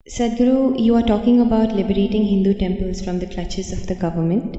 Sadhguru, you are talking about liberating Hindu temples from the clutches of the government.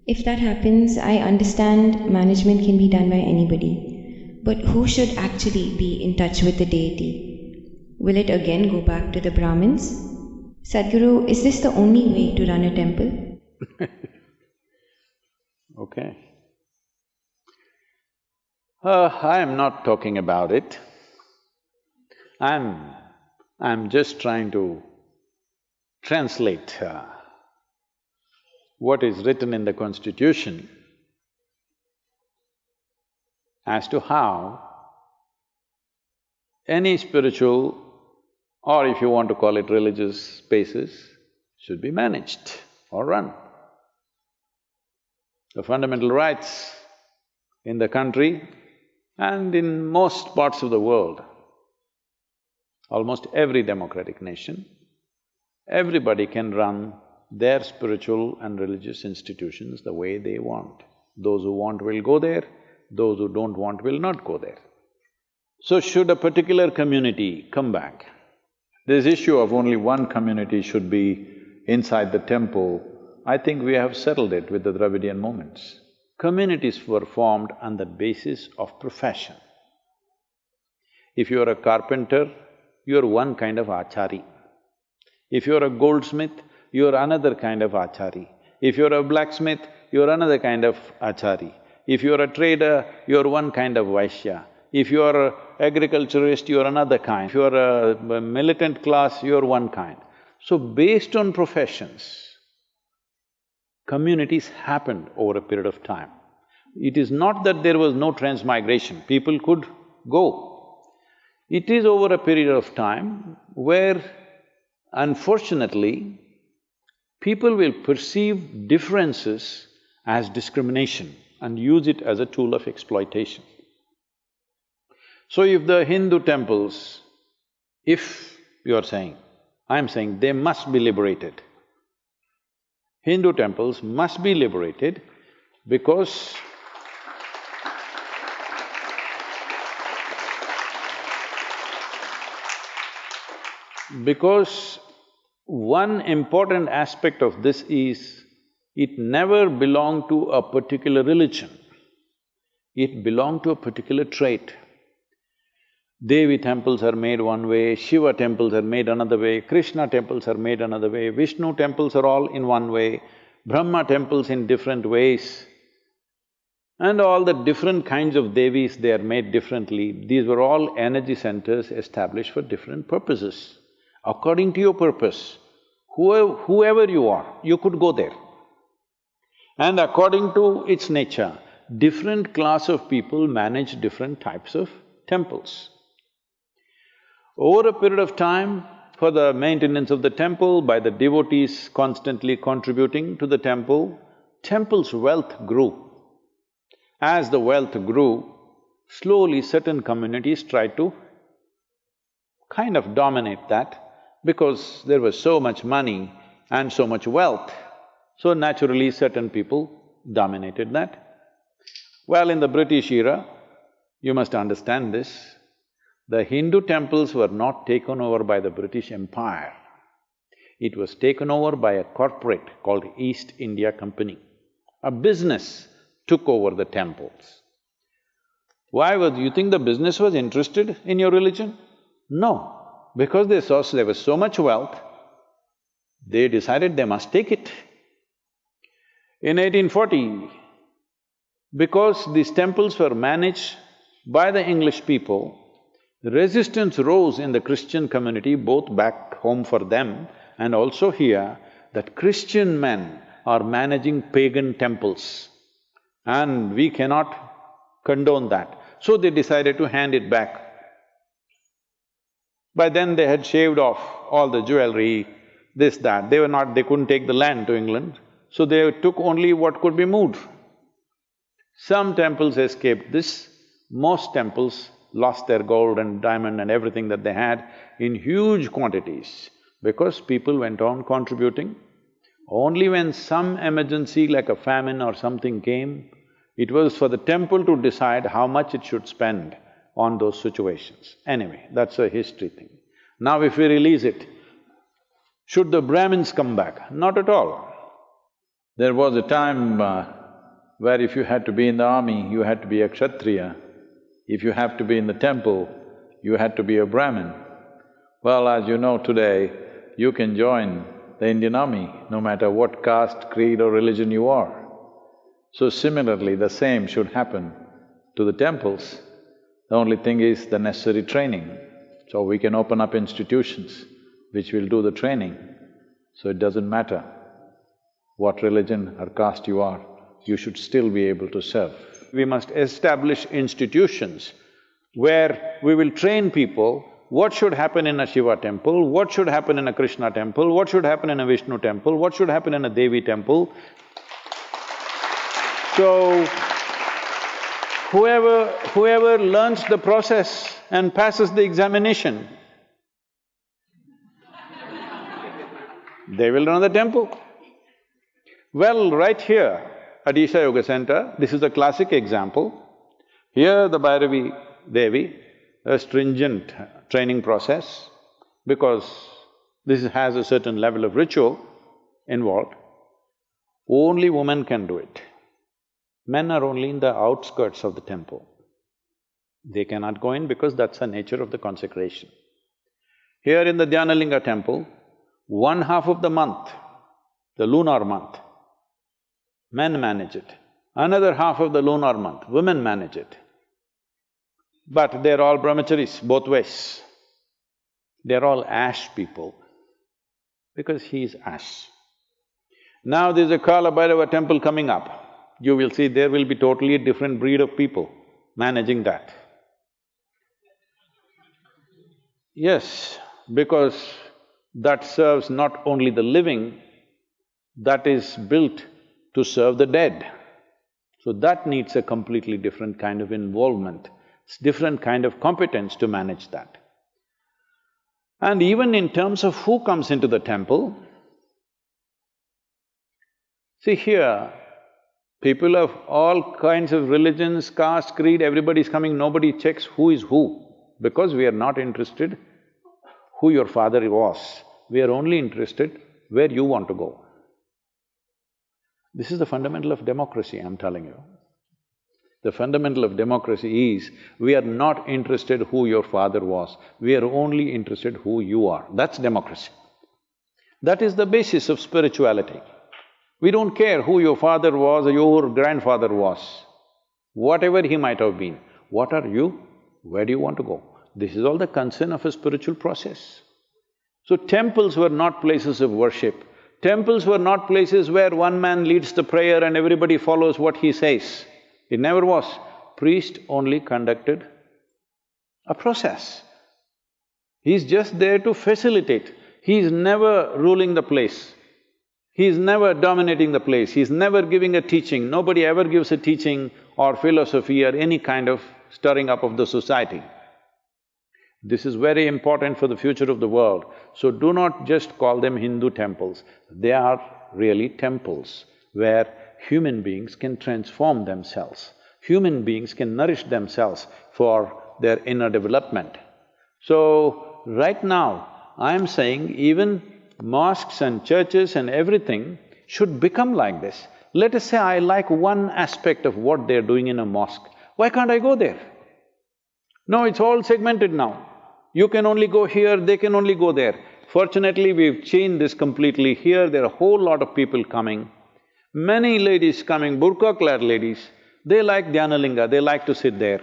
If that happens, I understand management can be done by anybody. But who should actually be in touch with the deity? Will it again go back to the Brahmins? Sadhguru, is this the only way to run a temple? Okay. I am not talking about it. I'm just trying to translate what is written in the constitution as to how any spiritual, or if you want to call it religious spaces, should be managed or run. The fundamental rights in the country and in most parts of the world, almost every democratic nation, everybody can run their spiritual and religious institutions the way they want. Those who want will go there, those who don't want will not go there. So should a particular community come back, this issue of only one community should be inside the temple, I think we have settled it with the Dravidian movements. Communities were formed on the basis of profession. If you are a carpenter, you are one kind of achari. If you are a goldsmith, you are another kind of achari. If you are a blacksmith, you are another kind of achari. If you are a trader, you are one kind of vaishya. If you are an agriculturist, you are another kind. If you are a militant class, you are one kind. So based on professions, communities happened over a period of time. It is not that there was no transmigration, people could go. It is over a period of time where, unfortunately, people will perceive differences as discrimination and use it as a tool of exploitation. So if the Hindu temples, if you're saying, I'm saying they must be liberated. Hindu temples must be liberated because one important aspect of this is, it never belonged to a particular religion, it belonged to a particular trait. Devi temples are made one way, Shiva temples are made another way, Krishna temples are made another way, Vishnu temples are all in one way, Brahma temples in different ways. And all the different kinds of Devis, they are made differently. These were all energy centers established for different purposes. According to your purpose, whoever you are, you could go there. And according to its nature, different class of people manage different types of temples. Over a period of time, for the maintenance of the temple, by the devotees constantly contributing to the temple, temple's wealth grew. As the wealth grew, slowly certain communities tried to kind of dominate that because there was so much money and so much wealth, so naturally certain people dominated that. Well, in the British era, you must understand this, the Hindu temples were not taken over by the British Empire. It was taken over by a corporate called East India Company. A business took over the temples. Why was… you think the business was interested in your religion? No, because they saw there was so much wealth, they decided they must take it. In 1840, because these temples were managed by the English people, resistance rose in the Christian community, both back home for them and also here, that Christian men are managing pagan temples and we cannot condone that. So they decided to hand it back. By then they had shaved off all the jewelry, this, that. They couldn't take the land to England, so they took only what could be moved. Some temples escaped this, most temples lost their gold and diamond and everything that they had in huge quantities because people went on contributing. Only when some emergency like a famine or something came, it was for the temple to decide how much it should spend on those situations. Anyway, that's a history thing. Now if we release it, Should the Brahmins come back? Not at all. There was a time where if you had to be in the army, you had to be a Kshatriya. If you have to be in the temple, you had to be a Brahmin. Well, as you know today, you can join the Indian army no matter what caste, creed or religion you are. So similarly, the same should happen to the temples. The only thing is the necessary training. So we can open up institutions which will do the training. So it doesn't matter what religion or caste you are, you should still be able to serve. We must establish institutions where we will train people what should happen in a Shiva temple, what should happen in a Krishna temple, what should happen in a Vishnu temple, what should happen in a Devi temple. So, whoever learns the process and passes the examination, they will run the temple. Well, right here at Isha Yoga Center, this is a classic example. Here the Bhairavi Devi, a stringent training process, because this has a certain level of ritual involved. Only women can do it. Men are only in the outskirts of the temple. They cannot go in because that's the nature of the consecration. Here in the Dhyanalinga temple, 1/2 of the month, the lunar month, men manage it. Another half of the lunar month, women manage it. But they're all brahmacharis, both ways. They're all ash people, because he is ash. Now there's a Kala Bhairava temple coming up. You will see there will be totally a different breed of people managing that. Yes, because that serves not only the living, that is built to serve the dead. So that needs a completely different kind of involvement, different kind of competence to manage that. And even in terms of who comes into the temple, see here, people of all kinds of religions, caste, creed, everybody's coming, nobody checks who is who, because we are not interested who your father was, we are only interested where you want to go. This is the fundamental of democracy, I'm telling you. The fundamental of democracy is, we are not interested who your father was, we are only interested who you are. That's democracy. That is the basis of spirituality. We don't care who your father was or your grandfather was, whatever he might have been. What are you? Where do you want to go? This is all the concern of a spiritual process. So temples were not places of worship. Temples were not places where one man leads the prayer and everybody follows what he says. It never was. Priest only conducted a process. He's just there to facilitate. He's never ruling the place. He's never dominating the place. He's never giving a teaching. Nobody ever gives a teaching or philosophy or any kind of stirring up of the society. This is very important for the future of the world. So do not just call them Hindu temples. They are really temples where human beings can transform themselves. Human beings can nourish themselves for their inner development. So, right now, I'm saying even mosques and churches and everything should become like this. Let us say I like one aspect of what they're doing in a mosque, why can't I go there? No, it's all segmented now. You can only go here, they can only go there. Fortunately, we've changed this completely. Here, there are a whole lot of people coming. Many ladies coming, burqa-clad ladies, they like Dhyanalinga, they like to sit there.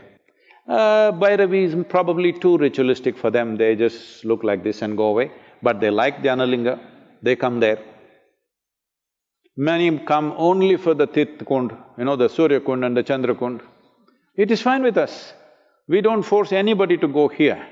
Bhairavi is probably too ritualistic for them, they just look like this and go away. But they like Dhyanalinga, they come there. Many come only for the Tirth Kund, the Surya Kund and the Chandra Kund. It is fine with us. We don't force anybody to go here.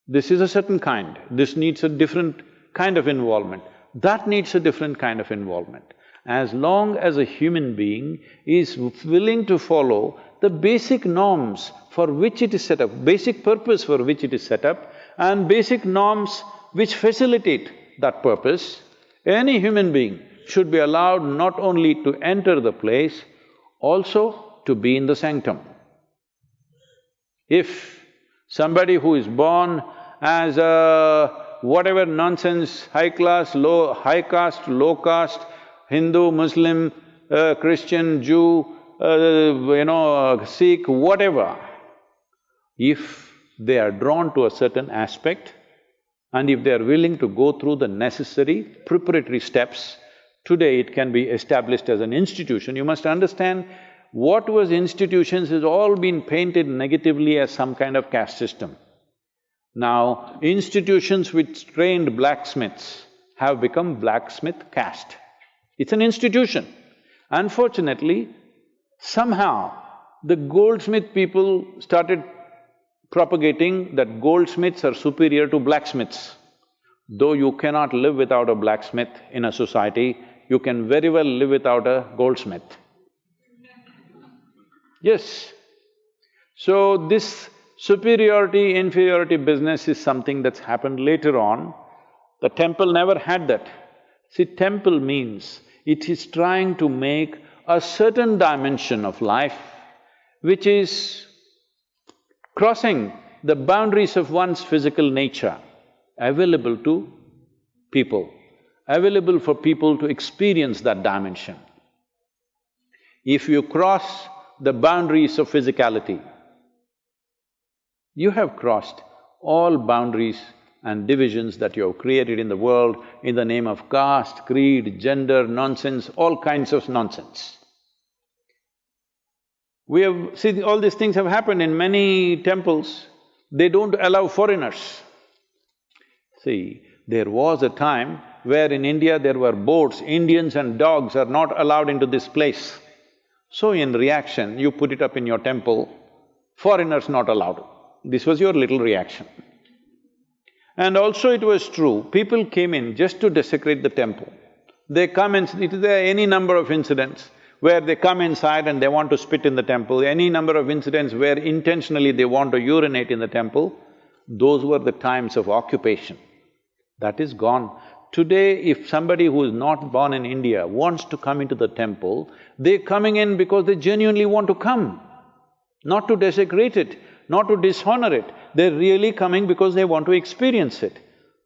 This is a certain kind, this needs a different kind of involvement, that needs a different kind of involvement. As long as a human being is willing to follow the basic norms for which it is set up, basic purpose for which it is set up, and basic norms which facilitate that purpose, any human being should be allowed not only to enter the place, also to be in the sanctum. If somebody who is born as a whatever nonsense, high class, low… high caste, low caste, Hindu, Muslim, Christian, Jew, Sikh, whatever. If they are drawn to a certain aspect and if they are willing to go through the necessary preparatory steps, today it can be established as an institution. You must understand, what was institutions has all been painted negatively as some kind of caste system. Now, institutions which trained blacksmiths have become blacksmith caste. It's an institution. Unfortunately, somehow the goldsmith people started propagating that goldsmiths are superior to blacksmiths. Though you cannot live without a blacksmith in a society, you can very well live without a goldsmith. Yes. So this superiority, inferiority business is something that's happened later on. The temple never had that. See, temple means it is trying to make a certain dimension of life which is crossing the boundaries of one's physical nature, available to people, available for people to experience that dimension. If you cross the boundaries of physicality, you have crossed all boundaries and divisions that you have created in the world in the name of caste, creed, gender, nonsense, all kinds of nonsense. We have… see, all these things have happened in many temples. They don't allow foreigners. See, there was a time where in India there were boards, Indians and dogs are not allowed into this place. So in reaction, you put it up in your temple, foreigners not allowed. This was your little reaction. And also it was true, people came in just to desecrate the temple. They come and… there are any number of incidents where they come inside and they want to spit in the temple, any number of incidents where intentionally they want to urinate in the temple. Those were the times of occupation. That is gone. Today, if somebody who is not born in India wants to come into the temple, they're coming in because they genuinely want to come, not to desecrate it, not to dishonor it. They're really coming because they want to experience it.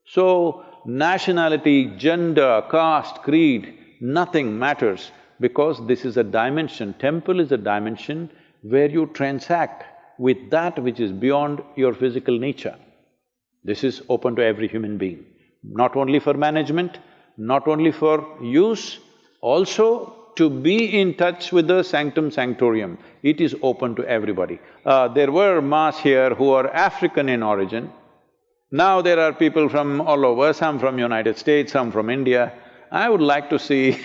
So, nationality, gender, caste, creed, nothing matters, because this is a dimension, temple is a dimension where you transact with that which is beyond your physical nature. This is open to every human being, not only for management, not only for use, also to be in touch with the sanctum sanctorium. It is open to everybody. There were mass here who are African in origin. Now there are people from all over, some from United States, some from India. I would like to see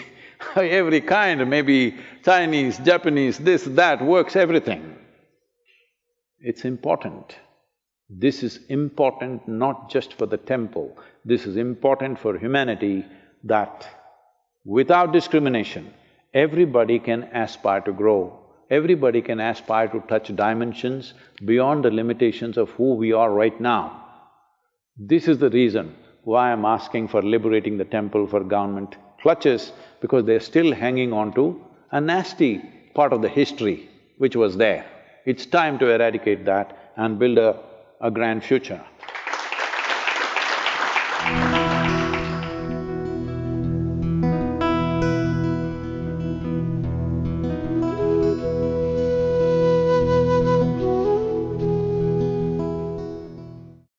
every kind, maybe Chinese, Japanese, this, that, works, everything. It's important. This is important not just for the temple, this is important for humanity, that without discrimination, everybody can aspire to grow, everybody can aspire to touch dimensions beyond the limitations of who we are right now. This is the reason why I'm asking for liberating the temple for government clutches, because they're still hanging on to a nasty part of the history which was there. It's time to eradicate that and build a grand future.